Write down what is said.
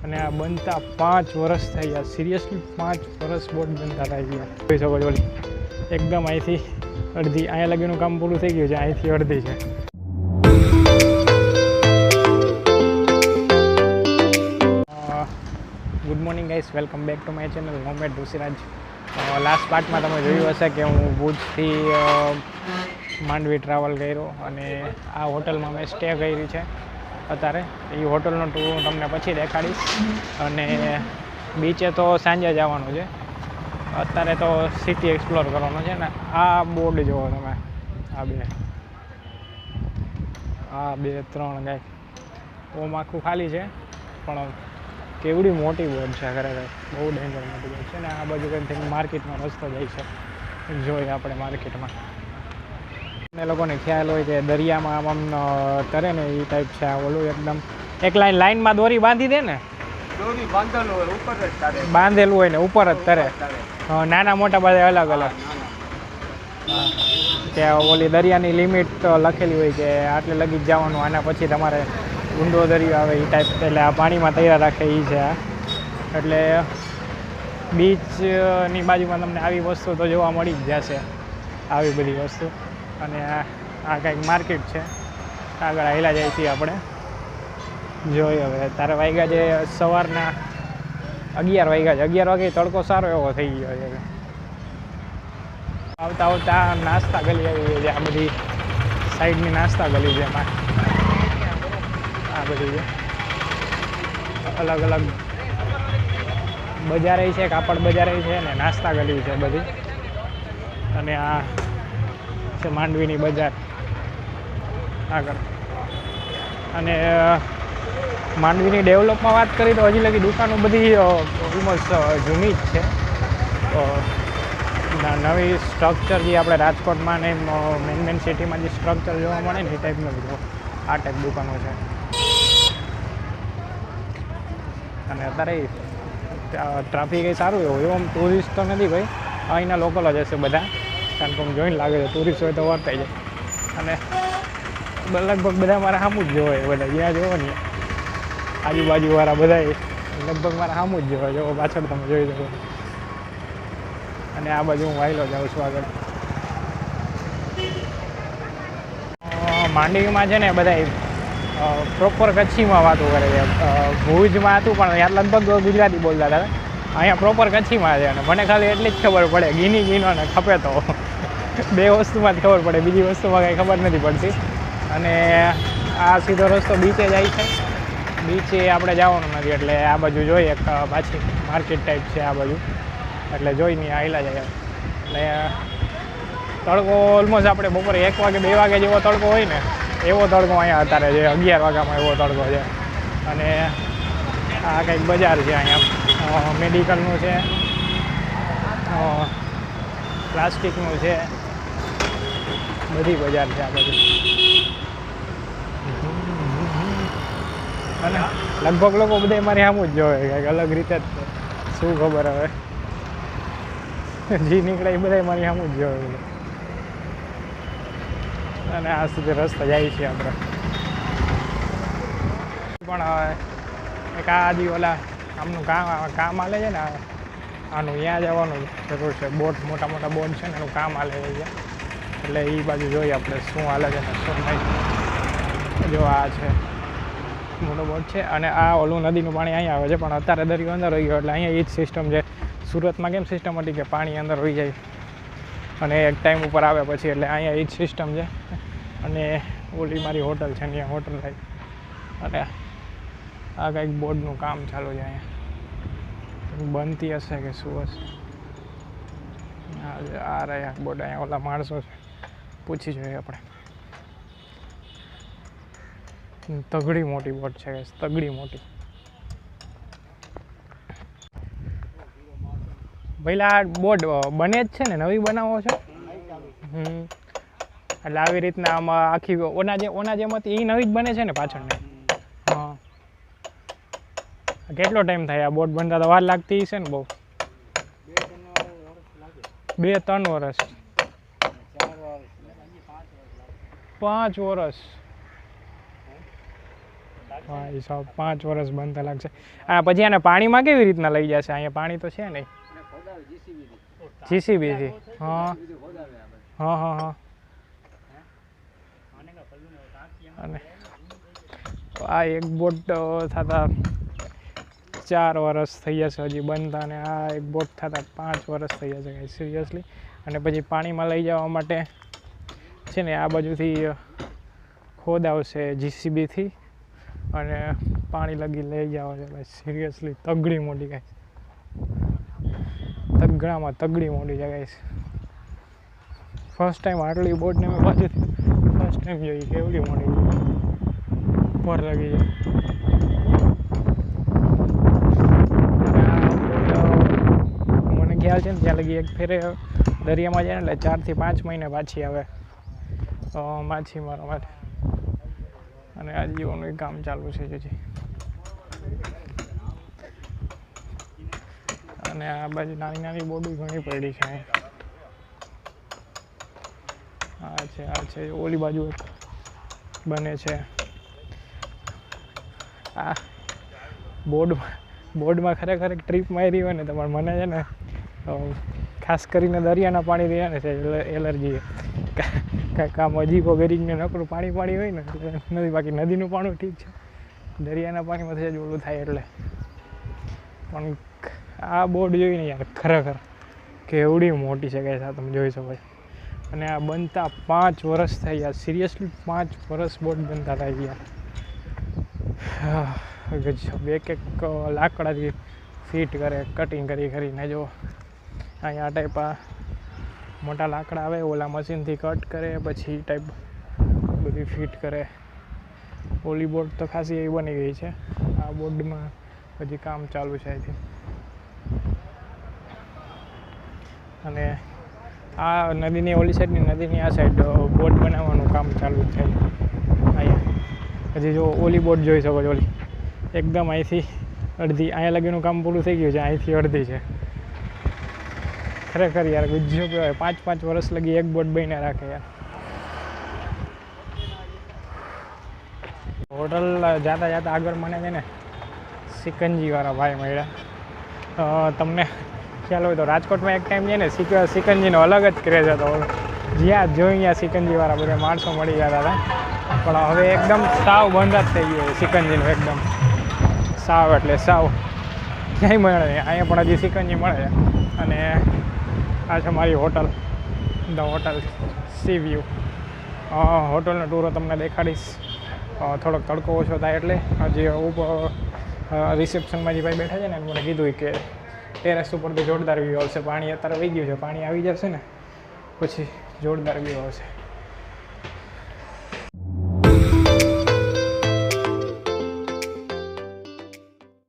અને આ બનતા 5 વર્ષ થઈ ગયા. સિરિયસલી 5 વર્ષ બોટ બનતા થઈ ગયા. જોઈ શકો છો ઓલી એકદમ અહીંથી અડધી અહીંયા લગીનું કામ પૂરું થઈ ગયું છે, અહીંથી અડધી છે. Good morning guys, welcome back to my channel Nomad Rishiraj. Last પાર્ટમાં તમે જોયું હશે કે હું ભુજથી માંડવી ટ્રાવેલ કર્યો અને આ હોટલમાં મેં સ્ટે કરી છે અત્યારે. એ હોટલનો ટૂર હું તમને પછી દેખાડીશ. અને બીચે તો સાંજે જવાનું છે, અત્યારે તો સિટી એક્સપ્લોર કરવાનો છે. ને આ બોર્ડ જુઓ તમે, આ બે ત્રણ કાંઈક ઓમ આખું ખાલી છે, પણ કેવડી મોટી બોટ છે ખરેખર, બહુ ડેન્જર મોટી બોટ છે. ને આ બાજુ કંઈક માર્કેટમાં રસ્તો જાય છે, જોઈએ આપણે માર્કેટમાં. એ લોકોને ખ્યાલ હોય કે દરિયામાં આમ તરે ને એ ટાઈપ છે. આ ઓલું એકદમ એક લાઈનમાં દોરી બાંધી દે ને, બાંધેલું હોય ને ઉપર જ તરે. નાના મોટા બધા અલગ અલગ, કે ઓલી દરિયાની લિમિટ લખેલી હોય કે આટલે લગી જ જવાનું, આના પછી તમારે ઊંડો દરિયો આવે એ ટાઈપ. એટલે આ પાણીમાં તૈયાર રાખે એ છે આ. એટલે બીચની બાજુમાં તમને આવી વસ્તુ તો જોવા મળી જ જશે, આવી બધી વસ્તુ. અને આ કંઈક માર્કેટ છે, આગળ આવેલા જાય છીએ આપણે. જોઈએ હવે તારે વાગ્યા છે સવારના 11 વાગ્યા છે. 11 વાગે તડકો સારો એવો થઈ ગયો છે. આવતા આવતા નાસ્તા ગલી આવી ગઈ છે, આ બધી સાઈડની નાસ્તા ગલી છે. એમાં આ બધી છે અલગ અલગ બજારે છે, કાપડ બજારે છે ને નાસ્તા ગલી છે બધી. અને આ છે માંડવીની બજાર આગળ. અને માંડવીની ડેવલપમાં વાત કરી તો હજી લગી દુકાનો બધી ઓલમોસ્ટ જૂની જ છે. તો નવી સ્ટ્રક્ચર જે આપણે રાજકોટમાં ને મેન સિટીમાં જે સ્ટ્રક્ચર જોવા મળે ને એ ટાઈપનું બધું આ ટાઈપ દુકાનો છે. અને અત્યારે ટ્રાફિક એ સારું એવું, એવો ટુરિસ્ટ તો નથી ભાઈ, અહીંના લોકલ જ હશે બધા, કારણ કે જોઈને લાગે છે ટુરિસ્ટ હોય તો વર્તાઈ જાય. અને લગભગ બધા મારા સામું જ જોવાય, બધા જ્યાં જોવો ને આજુબાજુવાળા બધા લગભગ મારા સામું જ જોવાય. જો પાછળ તમે જોઈ શકો. અને આ બાજુ હું વાયલો જાઉં છું આગળ. માંડવીમાં છે ને બધા પ્રોપર કચ્છીમાં વાતો કરે છે. ભુજમાં હતું પણ યાર લગભગ ગુજરાતી બોલતા હતા. અહીંયા પ્રોપર કચ્છીમાં છે. અને મને ખાલી એટલી જ ખબર પડે, ગીનો ને ખપે તો બે વસ્તુમાં જ ખબર પડે, બીજી વસ્તુમાં કંઈ ખબર નથી પડતી. અને આ સીધો રસ્તો બીચે જાય છે. બીચે આપણે જવાનું નથી, એટલે આ બાજુ જોઈએ પાછી માર્કેટ ટાઈપ છે આ બાજુ. એટલે જોઈને આવેલા જાય. એટલે તડકો ઓલમોસ્ટ આપણે બપોરે 1 વાગે 2 વાગે જેવો તડકો હોય ને એવો તડકો અહીંયા અત્યારે છે. 11 વાગ્યામાં એવો તડકો છે. અને આ કંઈક બજાર છે અહીંયા, મેડિકલનું છે, પ્લાસ્ટિકનું છે, બધી બજાર છે આ બધી. અને લગભગ લોકો બધા મારી સામું જ જોવે, કંઈક અલગ રીતે જ. શું ખબર હવે, જી નીકળે એ બધા મારી સામું જ જોવે. અને આ સુધી રસ્તા જાય છે આપણે. પણ એક આ દી ઓલા આમનું કામ હાલે છે ને, આનું ત્યાં જવાનું જરૂર છે. બોટ મોટા મોટા બોટ છે ને એનું કામ હાલે છે, એટલે એ બાજુ જોઈએ આપણે શું હાલે છે ને શું નહીં. જો આ છે મોટો બોટ છે. અને આ ઓલું નદીનું પાણી અહીંયા આવે છે, પણ અત્યારે દરિયો અંદર રહી ગયો એટલે અહીંયા એ જ સિસ્ટમ છે. સુરતમાં કેમ સિસ્ટમ હતી કે પાણી અંદર રહી જાય અને એક ટાઈમ ઉપર આવે પછી, એટલે અહીંયા એ જ સિસ્ટમ છે. અને ઓલી મારી હોટલ છે ત્યાં હોટલ લાઈક. અને આ કંઈક બોર્ડનું કામ ચાલુ છે અહીંયા, બનતી હશે કે શું હશે. આ રહ્યા બોર્ડ, અહીંયા ઓલા માણસો છે, પૂછી જોઈએ આપણે. તગડી મોટી બોટ છે, તગડી મોટી. પહેલાં આ બોટ બને જ છે ને, નવી બનાવો છો? એટલે આવી રીતના આમાં આખી ઓના જેમ હતી એ નવી જ બને છે ને પાછળને? હા. કેટલો ટાઈમ થાય આ બોટ બનતા? તો વાર લાગતી છે ને બહુ? 2-3 વર્ષ, 5 વર્ષ. ભાઈ સાહેબ 5 વર્ષ બંધ લાગશે. આ પછી આને પાણીમાં કેવી રીતના લઈ જશે? અહીંયા પાણી તો છે નહીં. જીસીબીથી. હા હા હા હા. અને આ એક બોટ થતા 4 વર્ષ થઈ જશે હજી બનતા, અને આ એક બોટ થતા 5 વર્ષ થઈ જશે ગાઈસ સિરિયસલી. અને પછી પાણીમાં લઈ જવા માટે છે ને આ બાજુથી ખોદ આવશે જીસીબીથી અને પાણી લગી લઈ જવા છે ગાઈસ સિરિયસલી. તગડી મોટી ગાઈસ, તગડામાં તગડી મોટી છે ગાઈસ. ફર્સ્ટ ટાઈમ આટલી બોટને મેં બાજુથી ફર્સ્ટ ટાઈમ જોઈ, કેવડી મોટી ઉપર લગી છે. મને ખ્યાલ છે ને ત્યાં લગી એક ફેરે દરિયામાં જાય ને એટલે 4 થી 5 મહિને પાછી આવે માછીમારો માટે. અને આ જીવોનું કામ ચાલુ છે હજી. અને આ બાજુ નાની નાની બોડી ઘણી પડી છે. આ છે ઓલી બાજુ એક બને છે. આ બોર્ડમાં ખરેખર એક ટ્રીપ મારી હોય ને તો પણ મને છે ને ખાસ કરીને દરિયાના પાણી રહ્યા ને છે એલર્જી. કાંઈક આમ અજીબો ગરીબને નકરું પાણી હોય ને એટલે નથી. બાકી નદીનું પાણી ઠીક છે, દરિયાના પાણીમાં થશે જ ઓલું થાય એટલે. પણ આ બોટ જોઈને યાર ખરેખર કેવડી મોટી છે ગાઈસ, આ તમે જોઈ શકો છો. અને આ બનતા 5 વર્ષ થઈ ગયા સિરિયસલી. 5 વર્ષ બોટ બનતા થઈ ગયા. એક લાકડાથી ફિટ કરે, કટિંગ કરીને જો અહીંયા આ ટાઈપ આ મોટા લાકડા આવે ઓલા મશીનથી કટ કરે, પછી ટાઈપ બધી ફિટ કરે. ઓલી બોટ તો ખાસી એવી બની ગઈ છે. આ બોર્ડમાં હજી કામ ચાલુ છે અહીંથી. અને આ નદીની ઓલી સાઈડની નદીની આ સાઈડ બોટ બનાવવાનું કામ ચાલુ છે અહીંયા. હજી જો ઓલી બોટ જોઈ શકો છો, ઓલી એકદમ અહીંથી અડધી, અહીંયા લગીનું કામ પૂરું થઈ ગયું છે, અહીંથી અડધી છે. ખરેખર યાર ગુજ્જો કહેવાય, 5 વર્ષ લગી એક બોટ બહીને રાખે યાર. હોટલ જાતા આગળ મને છે ને સિકંજીવાળા ભાઈ મળ્યા. તમને ખ્યાલ હોય તો રાજકોટમાં એક ટાઈમ છે ને સિકંજીનો અલગ જ ક્રેઝ હતો. જ્યાં જોઈ ત્યાં સિકંજીવાળા બધા માણસો મળી જતા હતા. પણ હવે એકદમ સાવ બંધ જ થઈ ગયો સિકંજીનો, એકદમ સાવ એટલે સાવ ક્યાંય મળે નહીં. અહીંયા પણ હજી સિકંજી મળે છે. અને આ છે મારી hotel, the hotel sea view. હોટલનો ટૂરો તમને દેખાડીશ થોડોક તડકો ઓછો થાય એટલે. હજી ઉપર રિસેપ્શનમાં જે ભાઈ બેઠા છે ને મને કીધું કે ટેરેસ ઉપરથી જોરદાર વ્યૂ આવશે. પાણી અત્યારે વહી ગયું છે, પાણી આવી જશે ને પછી જોરદાર વ્યૂ આવશે.